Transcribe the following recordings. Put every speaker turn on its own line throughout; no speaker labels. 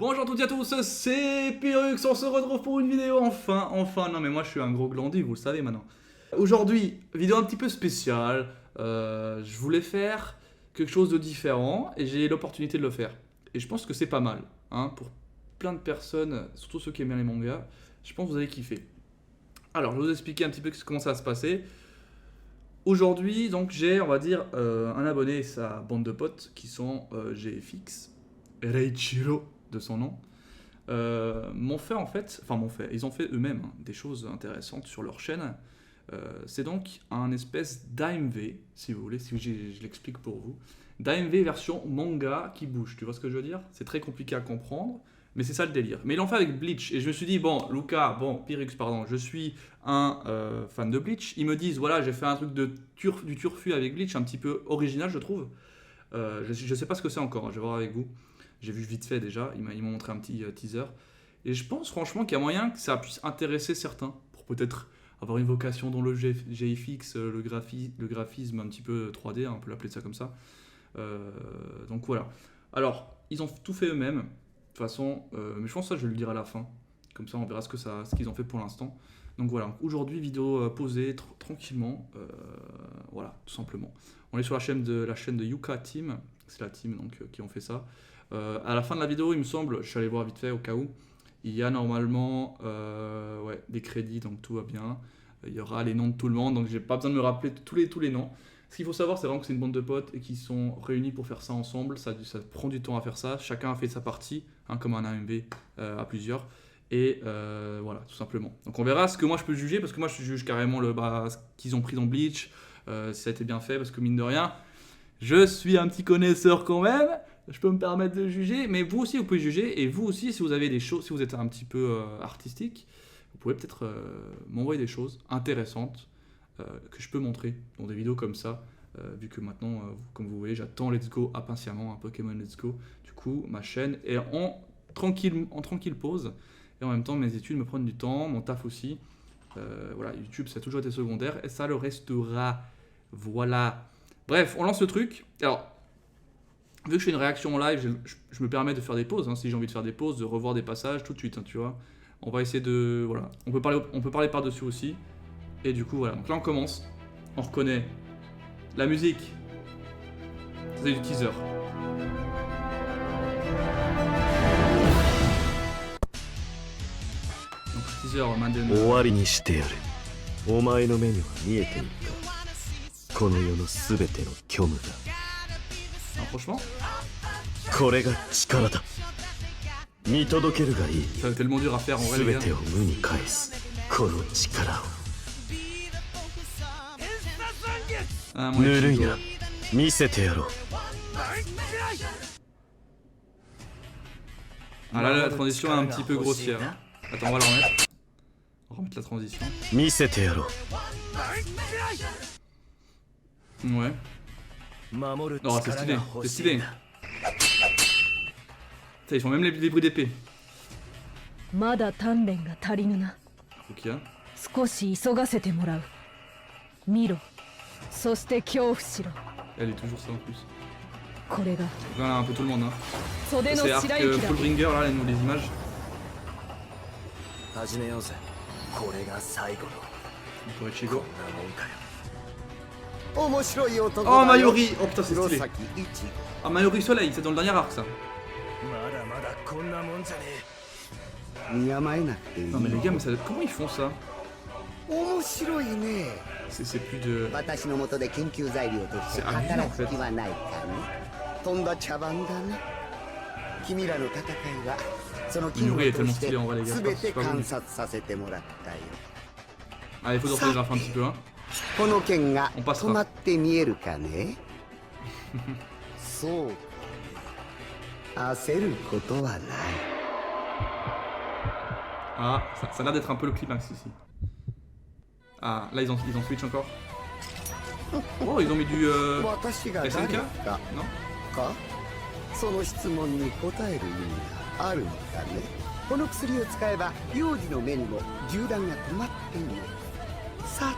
Bonjour à toutes et à tous, c'est Pyrrhux, on se retrouve pour une vidéo enfin, non mais moi je suis un gros glandu, vous le savez maintenant. Aujourd'hui, vidéo un petit peu spéciale, je voulais faire quelque chose de différent et j'ai l'opportunité de le faire. Et je pense que c'est pas mal, hein, pour plein de personnes, surtout ceux qui aiment bien les mangas, je pense que vous allez kiffer. Alors, je vais vous expliquer un petit peu comment ça va se passer. Aujourd'hui, donc j'ai, on va dire, un abonné et sa bande de potes qui sont GFX, Reichiro de son nom, m'ont fait en fait, ils ont fait eux-mêmes hein, des choses intéressantes sur leur chaîne. C'est donc un espèce d'AMV, si vous voulez, si je l'explique pour vous. D'AMV version manga qui bouge, tu vois ce que je veux dire? C'est très compliqué à comprendre, mais c'est ça le délire. Mais ils l'ont fait avec Bleach, et je me suis dit, Pyrrhux, pardon, je suis un fan de Bleach. Ils me disent, voilà, j'ai fait un truc du turfu avec Bleach, un petit peu original, je trouve. Je sais pas ce que c'est encore, hein, je vais voir avec vous. J'ai vu vite fait déjà, ils m'ont montré un petit teaser. Et je pense franchement qu'il y a moyen que ça puisse intéresser certains, pour peut-être avoir une vocation dans le GFX, le graphisme un petit peu 3D, hein, on peut l'appeler ça comme ça. Donc voilà. Alors, ils ont tout fait eux-mêmes, de toute façon, mais je pense que ça je vais le dire à la fin. Comme ça on verra ce qu'ils ont fait pour l'instant. Donc voilà, aujourd'hui vidéo posée tranquillement, voilà, tout simplement. On est sur la chaîne de Yuka Team, c'est la team donc, qui ont fait ça. À la fin de la vidéo, il me semble, je suis allé voir vite fait au cas où, il y a normalement des crédits, donc tout va bien. Il y aura les noms de tout le monde, donc j'ai pas besoin de me rappeler tous les noms. Ce qu'il faut savoir, c'est vraiment que c'est une bande de potes et qui sont réunis pour faire ça ensemble. Ça prend du temps à faire ça. Chacun a fait sa partie, hein, comme un AMV à plusieurs. Et voilà, tout simplement. Donc on verra ce que moi je peux juger, parce que moi je juge carrément ce qu'ils ont pris dans Bleach, si ça a été bien fait, parce que mine de rien, je suis un petit connaisseur quand même. Je peux me permettre de juger, mais vous aussi vous pouvez juger, et vous aussi si vous avez des choses, si vous êtes un petit peu artistique, vous pouvez peut-être m'envoyer des choses intéressantes que je peux montrer dans des vidéos comme ça, vu que maintenant, comme vous voyez, j'attends Let's Go impatiemment, un Pokémon Let's Go. Du coup, ma chaîne est en tranquille pause, et en même temps mes études me prennent du temps, mon taf aussi. Voilà, YouTube ça a toujours été secondaire, et ça le restera. Voilà. Bref, on lance le truc. Alors, vu que je fais une réaction en live, je me permets de faire des pauses, hein, si j'ai envie de faire des pauses, de revoir des passages tout de suite, hein, tu vois. On va essayer de... Voilà. On peut parler par-dessus aussi. Et du coup, voilà. Donc là, on commence. On reconnaît la musique. C'est du teaser. Donc, teaser, Manden. Alors, franchement, ça va tellement dur à faire en vrai, les gars. Ah, mon Ichigo. Ah là, la transition est un petit peu grossière. Hein. Attends, on va la remettre. On va remettre la transition. Ouais. Oh, c'est stylé. C'est stylé. Ça, ils font même les bruits d'épée. Ok.
少し急がせてもらう。見ろ。そして恐怖しろ。
Elle est toujours ça en plus.
これが
Voilà, un peu tout le monde. Hein.
袖の
C'est Arc
白雪だ。
Fullbringer là, les images.
始めようぜ。これが最後の
Pour Ichigo.
面白い男だ
Oh
よ。
Mayuri! Oh putain, c'est
黒
stylé.
崎一護。
Ah, Mayuri Soleil, c'est dans le dernier arc ça.
まだまだこんなもんじゃねえ。身構えなくていい。
Non, mais les gars, mais comment ils font ça?
面白いね。
C'est plus de.
私の下で研究材料として働く気はないかね。とんだ茶番だね。君らの戦いはその金額として全て観察させてもらったよ。
Allez, il faut d'orthographe un petit peu. Hein.
この剣が止まって見えるかね。そうか。焦ることはない。
Ah, ça a l'air d'être un peu le climax ici. Ah, là ils ont switch encore. Oh, ils ont mis du SNK? Non?
かその質問に答える意味があるのかね。この薬を使えば幼児の目にも銃弾が止まって見える。さて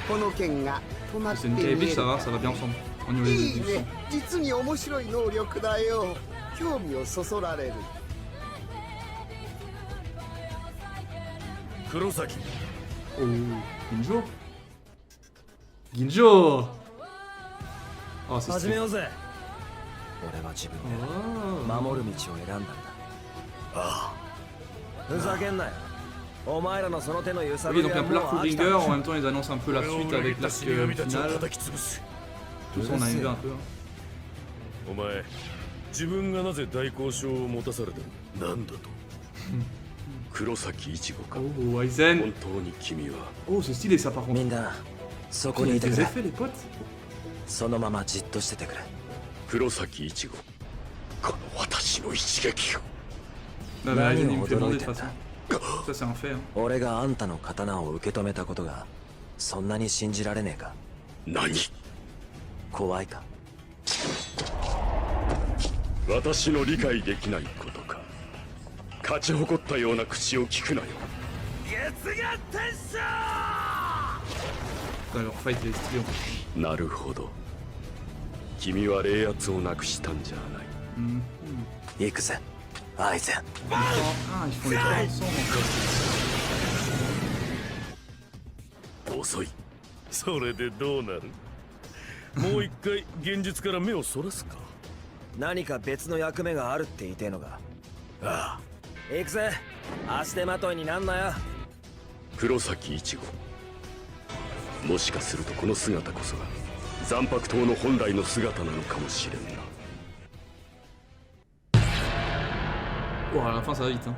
この剣が止まって見える
SNK et Bleach, ça va bien ensemble. On y va
いいね。実に面白い能力だよ。興味をそそられる。
黒崎
Oh, Ginjo. Ginjo. Oh, c'est
始め
stylé.
ようぜ。俺は自分で
Oh.
守る道を選んだんだ。ふざけんなよ。お前らのその手の揺さぶ
Oui,
り
donc
は
un
も
peu
う
l'arc
飽きた
Fullbringer, en même temps ils annoncent un peu la
俺を
suite
裏切
avec
った
l'arc
死神たちを
final.
叩き潰す
Tout ça on a aimé un peu. hein.
お前自分がなぜ大交渉を持たされたのなんだと黒崎一護か
Oh,
本
Aizen.
当に君は
Oh, c'est stylé ça par
み
contre.
んなそ
Il
こ
y
に
a
いて
des
くれ。
effets les potes.
そのままじっとしててくれ。
黒崎一護この私の一撃を
Non, mais Aizen il me fait bander de
何を驚い
toute
てんだ。
façon. Ça c'est un fait. Hein.
俺があんたの刀を受け止めたことがそんなに信じられねえか。
何
怖いか。
私の理解できないことか勝ち誇ったような口を聞くなよ月が天使
Putain, leur fight il est stylé en plus.
なるほど君は冷圧をなくしたんじゃない
Mm.
行くぜアイゼン。
Ah, ils font les trois ensemble en fait.
遅いそれでどうなるもう一回現実から目をそらすか
何か別の役目があるって言いてえのか。
ああ
行くぜ。足手まといになんなよ。
黒崎一護もしかするとこの姿こそが残白刀の本来の姿なのかもしれんな
Oh, à la fin ça va vite. Hein.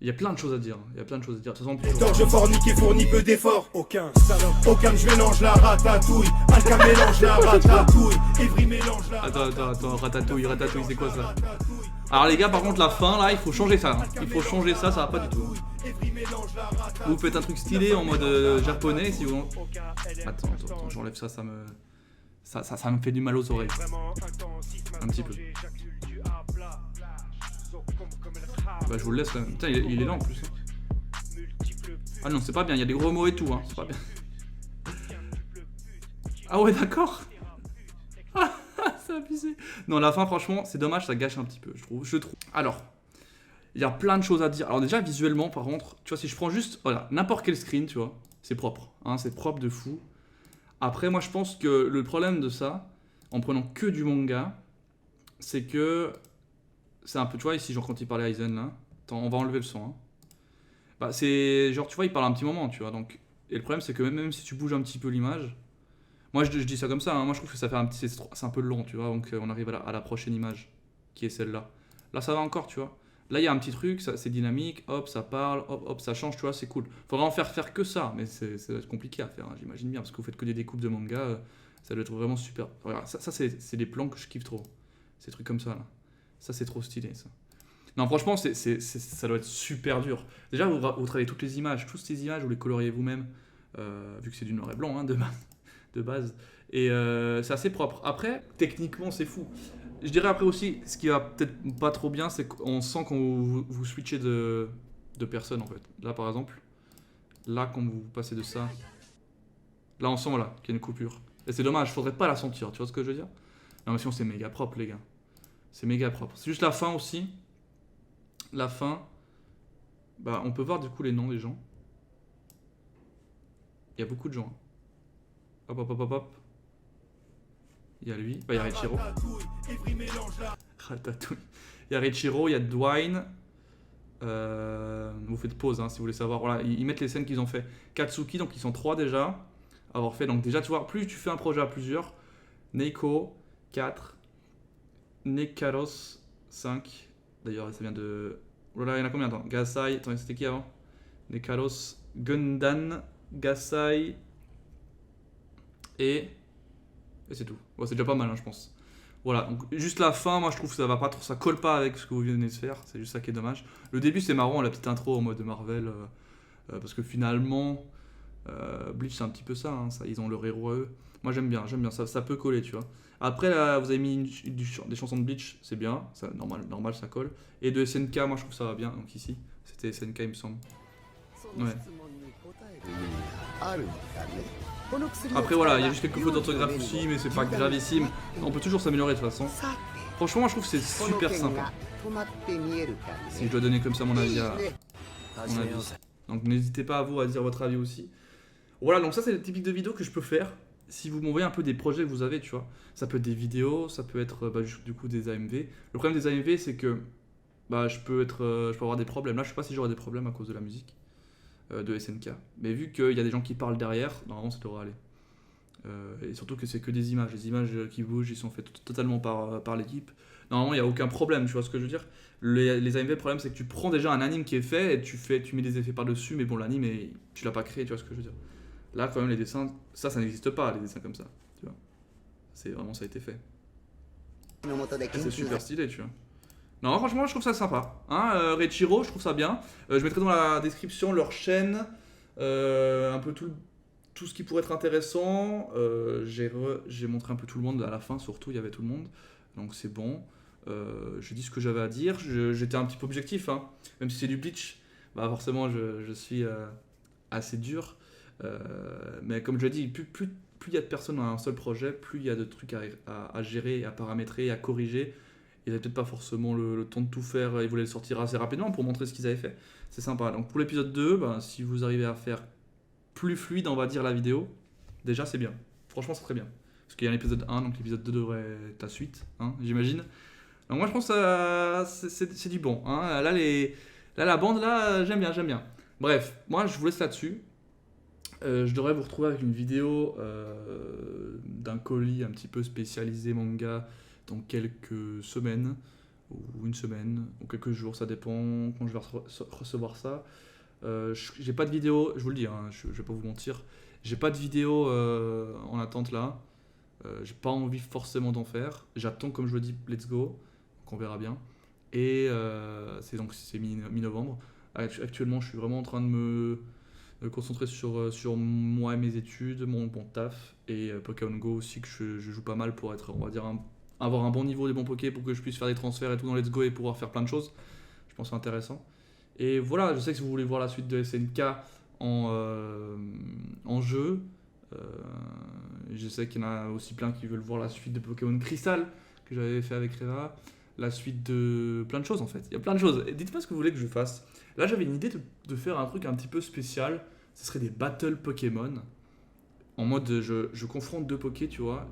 Il y a plein de choses à dire. Il y a plein de choses à dire. De toute façon,
Tant je fornique et fournis peu d'efforts. Aucun salope. Aucun je mélange la ratatouille. Alka mélange la ratatouille. Ivry mélange la
attends, ratatouille, c'est quoi ça? Alors les gars, par contre la fin là, il faut changer ça. Hein. Il faut changer ça, ça va pas du tout. Vous faites un truc stylé en mode japonais si vous... Attends, j'enlève ça, ça me fait du mal aux oreilles. Un petit peu. Bah je vous le laisse quand même. Putain, il est là en plus. Ah non, c'est pas bien, il y a des gros mots et tout, hein. C'est pas bien. Ah ouais, d'accord. C'est abusé. Non, la fin, franchement, c'est dommage, ça gâche un petit peu, je trouve. Alors, il y a plein de choses à dire. Alors déjà, visuellement, par contre, tu vois, si je prends juste, voilà, n'importe quel screen, tu vois, c'est propre. Hein, c'est propre de fou. Après, moi, je pense que le problème de ça, en prenant que du manga, c'est que... C'est un peu, tu vois, ici, genre quand il parlait à Aizen, là. Attends, on va enlever le son, hein. Bah, c'est... Genre, tu vois, il parle un petit moment, tu vois, donc... Et le problème, c'est que même si tu bouges un petit peu l'image... Moi, je dis ça comme ça, hein. Moi, je trouve que ça fait un petit... C'est un peu long, tu vois, donc on arrive à la prochaine image, qui est celle-là. Là, ça va encore, tu vois. Là, il y a un petit truc, c'est dynamique, hop, ça parle, hop, ça change, tu vois, c'est cool. Faudra en faire que ça, mais c'est compliqué à faire, hein, j'imagine bien, parce que vous faites que des découpes de manga, ça doit être vraiment super. Regarde, ça c'est des plans que je kiffe trop. Ces trucs comme ça, là. Ça, c'est trop stylé, ça. Non, franchement, ça doit être super dur. Déjà, vous travaillez toutes les images, vous les coloriez vous-même, vu que c'est du noir et blanc, hein, de base. Et c'est assez propre. Après, techniquement, c'est fou. Je dirais après aussi, ce qui va peut-être pas trop bien, c'est qu'on sent quand vous switchez de personne, en fait. Là, par exemple, là, quand vous passez de ça, là, on sent, voilà, qu'il y a une coupure. Et c'est dommage, faudrait pas la sentir, tu vois ce que je veux dire? Non, mais sinon, c'est méga propre, les gars. C'est méga propre. C'est juste la fin aussi. La fin, bah, on peut voir du coup les noms des gens. Il y a beaucoup de gens. Hop. Il y a lui, bah, il y a Riichiro. Ratatouille. Il y a Riichiro, il y a Dwayne. Vous faites pause hein, si vous voulez savoir. Voilà, ils mettent les scènes qu'ils ont fait. Katsuki, donc ils sont 3 déjà. Avoir fait, donc déjà tu vois, plus tu fais un projet à plusieurs. Neiko, 4. Nekaros, 5. D'ailleurs, ça vient de... Oh là, il y en a combien? Attends, Gasai, attends, c'était qui avant? Nekaros, Gundan, Gasai... Et c'est tout. Ouais, c'est déjà pas mal, hein, je pense. Voilà, donc juste la fin, moi je trouve que ça va pas trop, ça colle pas avec ce que vous venez de faire. C'est juste ça qui est dommage. Le début c'est marrant, la petite intro en mode Marvel, parce que finalement, Bleach c'est un petit peu ça, hein, ça, ils ont leur héros à eux. Moi j'aime bien, ça peut coller, tu vois. Après là, vous avez mis des chansons de Bleach, c'est bien, ça, normal ça colle. Et de SNK, moi je trouve ça va bien, donc ici, c'était SNK il me semble. Ouais. Après voilà, il y a juste quelques fautes d'orthographe aussi, mais c'est pas gravissime. On peut toujours s'améliorer de toute façon. Franchement, moi je trouve que c'est super sympa. Si je dois donner comme ça mon avis à... Donc n'hésitez pas à vous à dire votre avis aussi. Voilà, donc ça c'est le typique de vidéo que je peux faire. Si vous m'envoyez un peu des projets que vous avez, tu vois. Ça peut être des vidéos, ça peut être du coup des AMV. Le problème des AMV, c'est que je peux avoir des problèmes. Là, je sais pas si j'aurai des problèmes à cause de la musique de SNK. Mais vu qu'il y a des gens qui parlent derrière, normalement ça devrait aller. Et surtout que c'est que des images. Les images qui bougent, ils sont faites totalement par l'équipe. Normalement, il n'y a aucun problème, tu vois ce que je veux dire. Les AMV, le problème, c'est que tu prends déjà un anime qui est fait et tu mets des effets par-dessus, mais bon, l'anime, tu l'as pas créé, tu vois ce que je veux dire. Là, quand même, les dessins, ça n'existe pas, les dessins comme ça, tu vois. C'est vraiment, ça a été fait. C'est super stylé, tu vois. Non, franchement, je trouve ça sympa. Hein, Reichiro, je trouve ça bien. Je mettrai dans la description leur chaîne, un peu tout ce qui pourrait être intéressant. J'ai montré un peu tout le monde à la fin, surtout, il y avait tout le monde. Donc c'est bon. Je dis ce que j'avais à dire. J'étais un petit peu objectif, hein. Même si c'est du Bleach, forcément, je suis assez dur. Mais comme je l'ai dit, plus il y a de personnes dans un seul projet, plus il y a de trucs à gérer, à paramétrer, à corriger. Ils n'avaient peut-être pas forcément le temps de tout faire, ils voulaient le sortir assez rapidement pour montrer ce qu'ils avaient fait. C'est sympa. Donc pour l'épisode 2, si vous arrivez à faire plus fluide, on va dire, la vidéo, déjà c'est bien. Franchement, c'est très bien. Parce qu'il y a l'épisode 1, donc l'épisode 2 devrait être la suite, hein, j'imagine. Donc moi je pense que c'est du bon. Hein. Là, la bande, là, j'aime bien. Bref, moi je vous laisse là-dessus. Je devrais vous retrouver avec une vidéo d'un colis un petit peu spécialisé manga dans quelques semaines, ou une semaine, ou quelques jours, ça dépend quand je vais recevoir ça. J'ai pas de vidéo, je vous le dis, hein, je vais pas vous mentir, j'ai pas de vidéo en attente là, j'ai pas envie forcément d'en faire, j'attends comme je le dis, let's go, donc on verra bien, et c'est mi-novembre. Actuellement je suis vraiment en train de me concentrer sur moi et mes études, mon bon taf, et Pokémon Go aussi, que je joue pas mal pour être, on va dire, avoir un bon niveau des bons Poké pour que je puisse faire des transferts et tout dans Let's Go et pouvoir faire plein de choses. Je pense que c'est intéressant. Et voilà, je sais que si vous voulez voir la suite de SNK en jeu, je sais qu'il y en a aussi plein qui veulent voir la suite de Pokémon Crystal que j'avais fait avec Reva, la suite de plein de choses en fait. Il y a plein de choses. Et dites-moi ce que vous voulez que je fasse. Là, j'avais une idée de faire un truc un petit peu spécial. Ce serait des battles Pokémon. En mode, je confronte deux Poké, tu vois.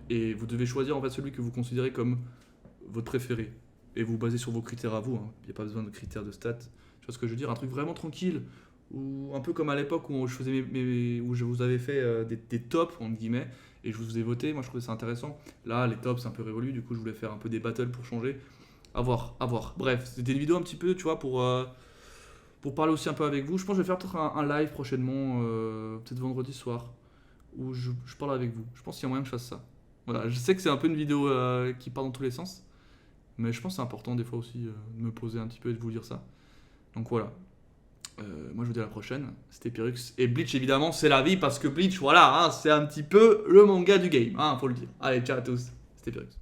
Et vous devez choisir en fait celui que vous considérez comme votre préféré. Et vous basez sur vos critères à vous. Il n'y a pas besoin de critères de stats. Tu vois ce que je veux dire? Un truc vraiment tranquille. Ou un peu comme à l'époque où où je vous avais fait des tops, entre guillemets. Et je vous ai voté. Moi, je trouvais ça intéressant. Là, les tops, c'est un peu révolu. Du coup, je voulais faire un peu des battles pour changer. À voir. Bref, c'était une vidéo un petit peu, tu vois, pour parler aussi un peu avec vous. Je pense que je vais faire peut-être un live prochainement, peut-être vendredi soir, où je parle avec vous. Je pense qu'il y a moyen que je fasse ça. Voilà, je sais que c'est un peu une vidéo qui part dans tous les sens, mais je pense que c'est important des fois aussi de me poser un petit peu et de vous dire ça. Donc voilà. Moi je vous dis à la prochaine. C'était Pyrrhux. Et Bleach évidemment, c'est la vie parce que Bleach, voilà, hein, c'est un petit peu le manga du game, hein, faut le dire. Allez, ciao à tous. C'était Pyrrhux.